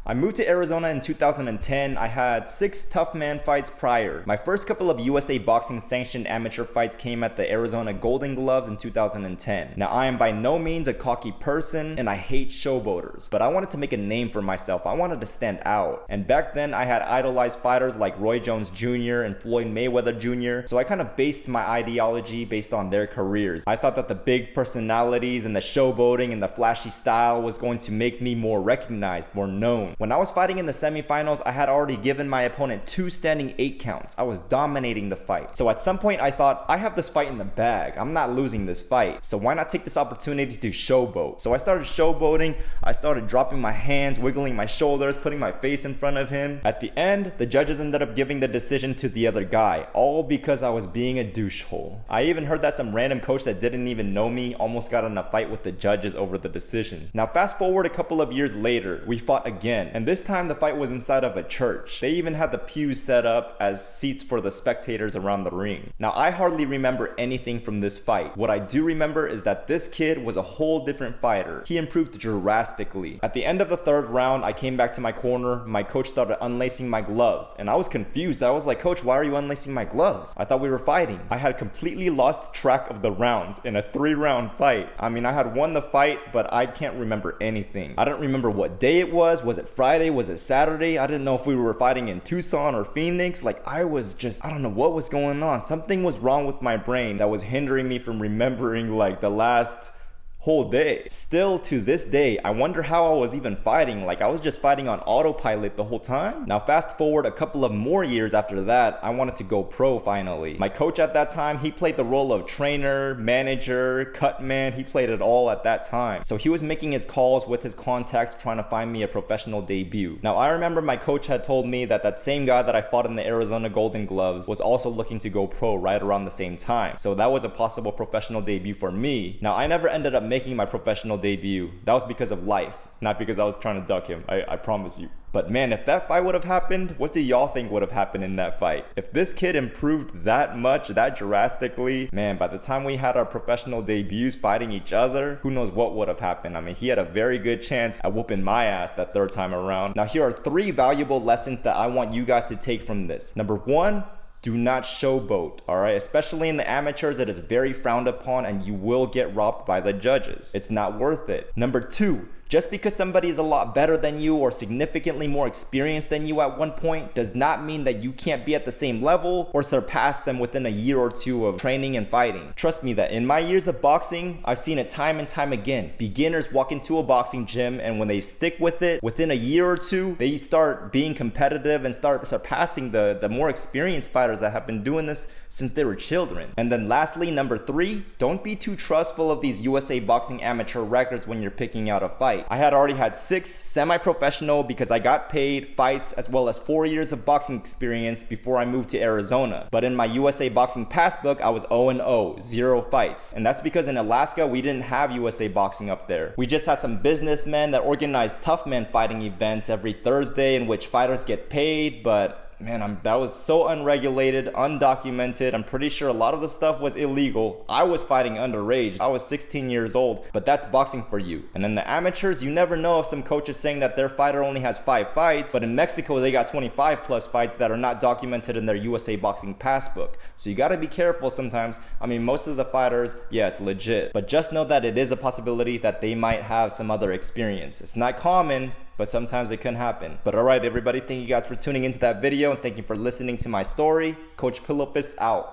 I moved to Arizona in 2010. I had 6 tough man fights prior. My first couple of USA Boxing sanctioned amateur fights came at the Arizona Golden Gloves in 2010. Now I am by no means a cocky person and I hate showboaters, but I wanted to make a name for myself. I wanted to stand out. And back then I had idolized fighters like Roy Jones Jr. and Floyd Mayweather Jr. So I kind of based my ideology based on their careers. I thought that the big personalities and the showboating and the flashy style was going to make me more recognized, more known. When I was fighting in the semifinals, I had already given my opponent 2 standing 8 counts. I was dominating the fight. So at some point I thought, I have this fight in the bag. I'm not losing this fight. So why not take this opportunity to showboat? So I started showboating. I started dropping my hands, wiggling my shoulders, putting my face in front of him. At the end, the judges ended up giving the decision to the other guy, all because I was being a douchehole. I even heard that some random coach that didn't even know me almost got in a fight with the judges over the decision. Now fast forward a couple of years later, we fought again, and this time the fight was inside of a church. They even had the pews set up as seats for the spectators around the ring. Now I hardly remember anything from this fight. What I do remember is that this kid was a whole different fighter. He improved drastically. At the end of the 3rd round, I came back to my corner. My coach started unlacing my gloves, and I was confused. I was like, "Coach, why are you unlacing my gloves? I thought we were fighting." I had completely lost track of the rounds in a 3-round fight. I mean, I had won the fight, but I can't remember anything. I don't remember what day it was. Was it Friday? Was it Saturday? I didn't know if we were fighting in Tucson or Phoenix. Like, I don't know what was going on. Something was wrong with my brain that was hindering me from remembering like the last whole day. Still to this day, I wonder how I was even fighting. Like, I was just fighting on autopilot the whole time. Now fast forward a couple of more years after that, I wanted to go pro finally. My coach at that time, he played the role of trainer, manager, cut man. He played it all at that time. So he was making his calls with his contacts trying to find me a professional debut. Now I remember my coach had told me that that same guy that I fought in the Arizona Golden Gloves was also looking to go pro right around the same time. So that was a possible professional debut for me. Now I never ended up making my professional debut. That was because of life, not because I was trying to duck him. I promise you. But man, if that fight would have happened, what do y'all think would have happened in that fight? If this kid improved that much, that drastically, man, by the time we had our professional debuts fighting each other, who knows what would have happened. I mean, he had a very good chance at whooping my ass that 3rd time around. Now here are 3 valuable lessons that I want you guys to take from this. Number 1, do not showboat, all right? Especially in the amateurs, it is very frowned upon and you will get robbed by the judges. It's not worth it. Number 2, just because somebody is a lot better than you or significantly more experienced than you at one point does not mean that you can't be at the same level or surpass them within a year or 2 of training and fighting. Trust me that in my years of boxing, I've seen it time and time again. Beginners walk into a boxing gym and when they stick with it, within a year or 2, they start being competitive and start surpassing the more experienced fighters that have been doing this since they were children. And then lastly, number 3, don't be too trustful of these USA Boxing amateur records when you're picking out a fight. I had already had 6 semi-professional because I got paid fights as well as 4 years of boxing experience before I moved to Arizona. But in my USA Boxing passbook, I was 0-0, 0 fights. And that's because in Alaska, we didn't have USA Boxing up there. We just had some businessmen that organized tough men fighting events every Thursday in which fighters get paid, but man, that was so unregulated, undocumented. I'm pretty sure a lot of the stuff was illegal. I was fighting underage. I was 16 years old, but that's boxing for you. And in the amateurs, you never know if some coach is saying that their fighter only has 5 fights, but in Mexico, they got 25 plus fights that are not documented in their USA Boxing passbook. So you gotta be careful sometimes. I mean, most of the fighters, yeah, it's legit, but just know that it is a possibility that they might have some other experience. It's not common, but sometimes it can happen. But alright everybody, thank you guys for tuning into that video and thank you for listening to my story. Coach Pillowfist out.